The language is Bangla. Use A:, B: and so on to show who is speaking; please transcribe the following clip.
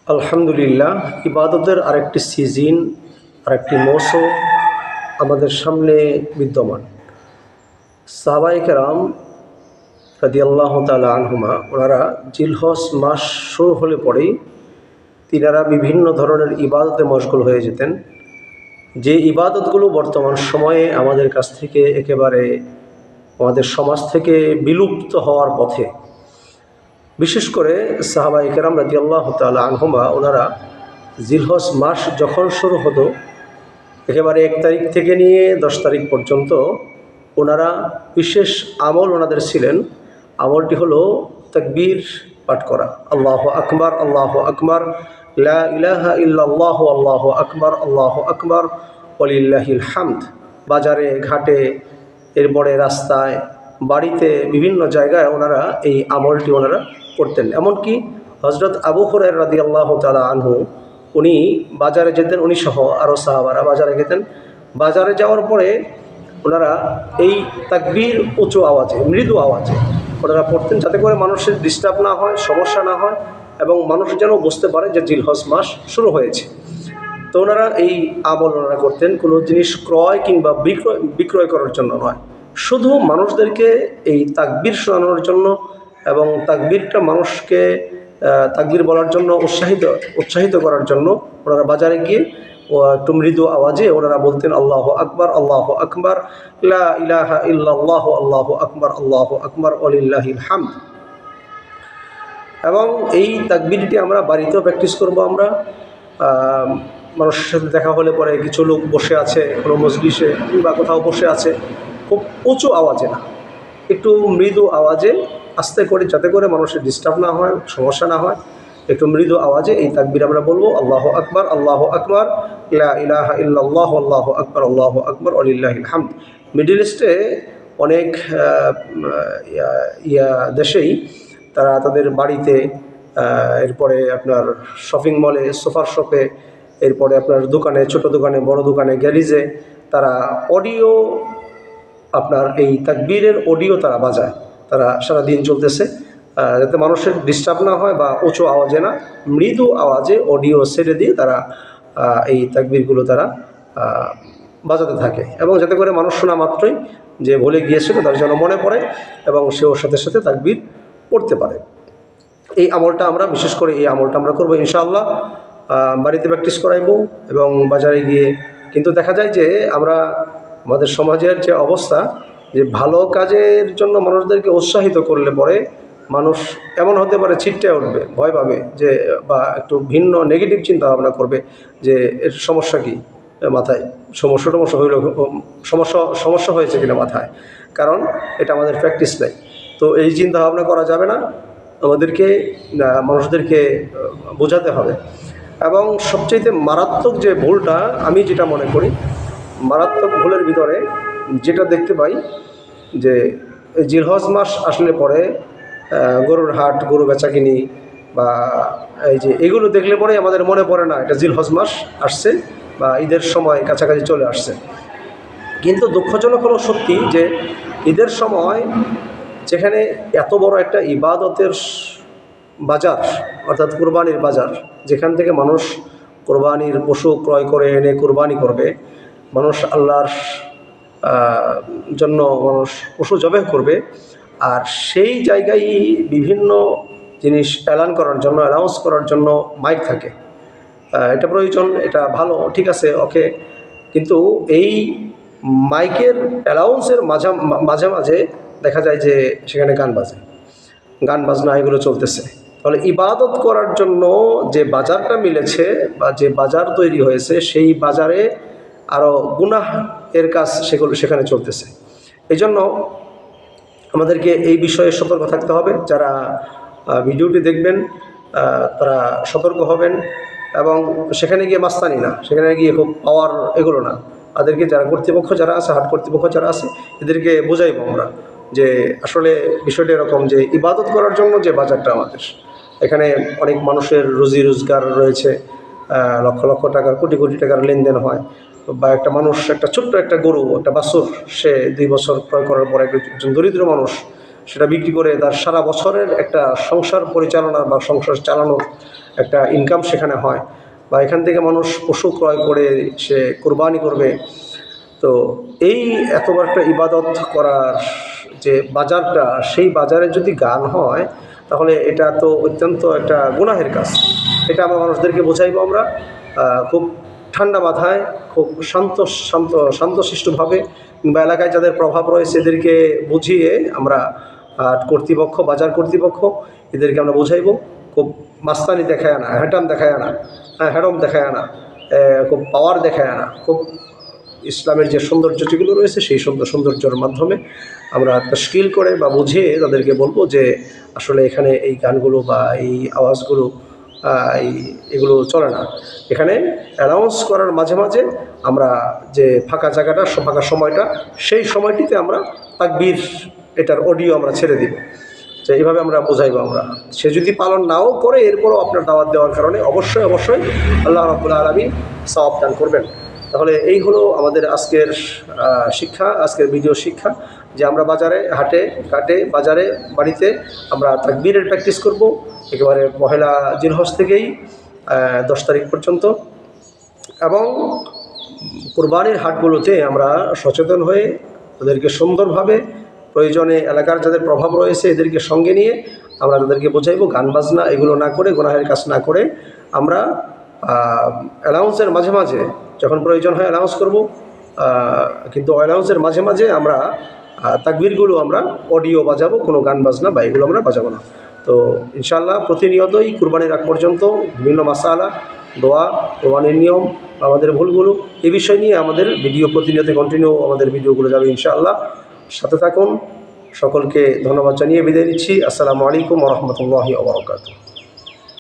A: আলহামদুলিল্লাহ, ইবাদতের আরেকটি সিজন, আরেকটি মৌসুম আমাদের সামনে বিদ্যমান। সাহাবায়ে কেরাম রাদিয়াল্লাহু তাআলা আনহুমা ওনারা জিলহজ মাস শুরু হলে পরেই তিনারা বিভিন্ন ধরনের ইবাদতে মশগুল হয়ে যেতেন, যে ইবাদতগুলো বর্তমান সময়ে আমাদের কাছ থেকে একেবারে আমাদের সমাজ থেকে বিলুপ্ত হওয়ার পথে। বিশেষ করে সাহাবায়ে কেরাম রাদিয়াল্লাহু তাআলা আনহুমা ওনারা জিলহজ মাস যখন শুরু হতো একেবারে 1 তারিখ থেকে নিয়ে 10 তারিখ পর্যন্ত ওনারা বিশেষ আমল ওনাদের ছিলেন। আমলটি হলো তাকবীর পাঠ করা, আল্লাহু আকবার, আল্লাহু আকবার, লা ইলাহা ইল্লাল্লাহ, আল্লাহু আকবার, আল্লাহু আকবার, ওয়ালিল্লাহিল হামদ। বাজারে ঘাটে, এরপরে রাস্তায়, বাড়িতে, বিভিন্ন জায়গায় ওনারা এই আমলটি ওনারা করতেন। এমনকি হযরত আবু হুরায়রা রাদিয়াল্লাহু তাআলা আনহু উনি বাজারে যেতেন, উনি সহ আরও সাহাবারা বাজারে যেতেন। বাজারে যাওয়ার পরে ওনারা এই তাকবীর উঁচু আওয়াজে, মৃদু আওয়াজে ওনারা পড়তেন, যাতে করে মানুষের ডিস্টার্ব না হয়, সমস্যা না হয়, এবং মানুষ যেন বুঝতে পারে যে জিলহজ মাস শুরু হয়েছে। তো ওনারা এই আমল ওনারা করতেন কোনো জিনিস ক্রয় কিংবা বিক্রয় করার জন্য নয়, শুধু মানুষদেরকে এই তাকবীর শোনানোর জন্য এবং তাকবীরটা মানুষকে তাকবীর বলার জন্য উৎসাহিত করার জন্য ওনারা বাজারে গিয়ে একটু মৃদু আওয়াজে ওনারা বলতেন, আল্লাহু আকবার, আল্লাহু আকবার, লা ইলাহা ইল্লাল্লাহ, আল্লাহু আকবার, আল্লাহু আকবার, ওয়ালিল্লাহিল হামদ। এবং এই তাকবীরটি আমরা বাড়িতেও প্র্যাকটিস করব। আমরা মানুষের সাথে দেখা হলে পরে কিছু লোক বসে আছে কোনো মজলিসে কিংবা কোথাও বসে আছে, খুব উঁচু আওয়াজে না, একটু মৃদু আওয়াজে আস্তে করে, যাতে করে মানুষের ডিস্টার্ব না হয়, সমস্যা না হয়, একটু মৃদু আওয়াজে এই তাকবীর আমরা বলবো, আল্লাহু আকবার, আল্লাহু আকবার, লা ইলাহা ইল্লাল্লাহ, আল্লাহু আকবার, আল্লাহু আকবার, ওয়ালিল্লাহিল হামদ। মিডল ইস্টে অনেক দেশেই তারা তাদের বাড়িতে, এরপরে আপনার শপিং মলে, সোফার শপে, এরপরে আপনার দোকানে, ছোট দোকানে, বড় দোকানে, গ্যারেজে তারা অডিও, আপনার এই তাকবীরের অডিও তারা বাজায়। তারা সারাদিন চলতেছে, যাতে মানুষের ডিস্টার্ব না হয় বা উঁচু আওয়াজে না, মৃদু আওয়াজে অডিও ছেড়ে দিয়ে তারা এই তাকবীরগুলো তারা বাজাতে থাকে, এবং যাতে করে মানুষ শোনা মাত্রই যে ভুলে গিয়েছিল তার যেন মনে পড়ে এবং সেও সাথে সাথে তাকবীর পড়তে পারে। এই আমলটা আমরা বিশেষ করে এই আমলটা আমরা করবো ইনশাআল্লাহ। বাড়িতে প্র্যাকটিস করাইব এবং বাজারে গিয়ে। কিন্তু দেখা যায় যে আমরা আমাদের সমাজের যে অবস্থা, যে ভালো কাজের জন্য মানুষদেরকে উৎসাহিত করলে পরে মানুষ এমন হতে পারে ছিটটায় উঠবে, ভয় পাবে, যে বা একটু ভিন্ন নেগেটিভ চিন্তা ভাবনা করবে যে এর সমস্যা কী, মাথায় সমস্যা হইল, সমস্যা হয়েছে কিনা মাথায়, কারণ এটা আমাদের প্র্যাকটিস নাই। তো এই চিন্তা ভাবনা করা যাবে না, আমাদেরকে মানুষদেরকে বোঝাতে হবে। এবং সবচেয়ে মারাত্মক যে ভুলটা আমি যেটা মনে করি, মারাত্মক ভুলের ভিতরে যেটা দেখতে পাই, যে জিলহজ মাস আসলে পরে গরুর হাট, গরু বেচাকিনি বা এই যে এগুলো দেখলে পরে আমাদের মনে পড়ে না এটা জিলহজ মাস আসছে বা ঈদের সময় কাছাকাছি চলে আসছে। কিন্তু দুঃখজনক হলো সত্যি যে ঈদের সময় যেখানে এত বড় একটা ইবাদতের বাজার, অর্থাৎ কুরবানির বাজার, যেখান থেকে মানুষ কোরবানির পশু ক্রয় করে এনে কোরবানি করবে, মানুষ আল্লাহর জন্য মানুষ পশু জবাই করবে, আর সেই জায়গায় বিভিন্ন জিনিস অ্যানাউন্স করার জন্য মাইক থাকে। এটা প্রয়োজন, এটা ভালো, ঠিক আছে, ওকে। কিন্তু এই মাইকের অ্যানাউন্সের মাঝে মাঝে দেখা যায় যে সেখানে গান বাজনা এগুলো চলতেছে। তাহলে ইবাদত করার জন্য যে বাজারটা মিলেছে বা যে বাজার তৈরি হয়েছে, সেই বাজারে আরও গুনাহ এর কাজ সেখানে চলতেছে। এই জন্য আমাদেরকে এই বিষয়ে সতর্ক থাকতে হবে। যারা ভিডিওটি দেখবেন তারা সতর্ক হবেন, এবং সেখানে গিয়ে মাস্তানি না, সেখানে গিয়ে খুব পাওয়ার এগুলো না, তাদেরকে যারা কর্তৃপক্ষ যারা আছে, হাট কর্তৃপক্ষ যারা আছে, এদেরকে বোঝাইব আমরা যে আসলে বিষয়টা এরকম, যে ইবাদত করার জন্য যে বাজারটা আমাদের, এখানে অনেক মানুষের রুজি রোজগার রয়েছে, লক্ষ লক্ষ টাকার, কোটি কোটি টাকার লেনদেন হয়। বা একটা মানুষ, একটা ছোট্ট একটা গরু, একটা বাছুর, সে 2 বছর ক্রয় করার পর একজন দরিদ্র মানুষ সেটা বিক্রি করে তার সারা বছরের একটা সংসার পরিচালনা বা সংসার চালানোর একটা ইনকাম সেখানে হয়, বা এখান থেকে মানুষ পশু ক্রয় করে সে কোরবানি করবে। তো এই এত বড় একটা ইবাদত করার যে বাজারটা, সেই বাজারে যদি গান হয় তাহলে এটা তো অত্যন্ত একটা গুনাহের কাজ। এটা আমরা মানুষদেরকে বোঝাইবো আমরা খুব ঠান্ডা মাথায়, খুব শান্তশিষ্টভাবে, কিংবা এলাকায় যাদের প্রভাব রয়েছে এদেরকে বুঝিয়ে আমরা কর্তৃপক্ষ, বাজার কর্তৃপক্ষ, এদেরকে আমরা বুঝাইবো। খুব মাস্তানি দেখায় না, হ্যাটাম দেখায় না, হ্যাডম দেখায় না, খুব পাওয়ার দেখায় না, খুব ইসলামের যে সৌন্দর্য যেগুলো রয়েছে সেই সৌন্দর্যের মাধ্যমে আমরা তশকিল করে বা বুঝিয়ে তাদেরকে বলবো যে আসলে এখানে এই গানগুলো বা এই আওয়াজগুলো এগুলো চলে না। এখানে অ্যানাউন্স করার মাঝে মাঝে আমরা যে ফাঁকা জায়গাটা, ফাঁকা সময়টা, সেই সময়টিতে আমরা তাকবীর, এটার অডিও আমরা ছেড়ে দিব। যে এইভাবে আমরা বোঝাইবো আমরা। সে যদি পালন নাও করে এরপরও আপনার দাওয়াত দেওয়ার কারণে অবশ্যই অবশ্যই আল্লাহ রাব্বুল আলামিন সওয়াব দান করবেন। তাহলে এই হলো আমাদের আজকের শিক্ষা, আজকের ভিডিও শিক্ষা, যে আমরা বাজারে, হাটে ঘাটে, বাজারে, বাড়িতে আমরা তাকবীরের প্র্যাকটিস করব একেবারে পহেলা জিলহজ থেকেই 10 তারিখ পর্যন্ত। এবং কুরবানির হাটগুলোতে আমরা সচেতন হয়ে তাদেরকে সুন্দরভাবে, প্রয়োজনে এলাকার যাদের প্রভাব রয়েছে এদেরকে সঙ্গে নিয়ে আমরা তাদেরকে বোঝাইবো গান বাজনা এগুলো না করে, গুনাহের কাজ না করে আমরা অ্যানাউন্সের মাঝে মাঝে যখন প্রয়োজন হয় অ্যানাউন্স করব, কিন্তু অ্যানাউন্সের মাঝে মাঝে আমরা তাকবীরগুলো আমরা অডিও বাজাবো, কোনো গান বাজনা বা এগুলো আমরা বাজাবো না। তো ইনশাআল্লাহ প্রতিনিয়তই কুরবানির আগ পর্যন্ত বিভিন্ন মাসালা, দোয়া, কোরবানির নিয়ম, আমাদের ভুলগুলো, এই বিষয় নিয়ে আমাদের ভিডিও প্রতিনিয়ত কন্টিনিউ আমাদের ভিডিওগুলো যাবে ইনশাআল্লাহ। সাথে থাকুন। সকলকে ধন্যবাদ জানিয়ে বিদায় নিচ্ছি। আসসালামু আলাইকুম ওয়া রাহমাতুল্লাহি ওয়া বারাকাতুহু।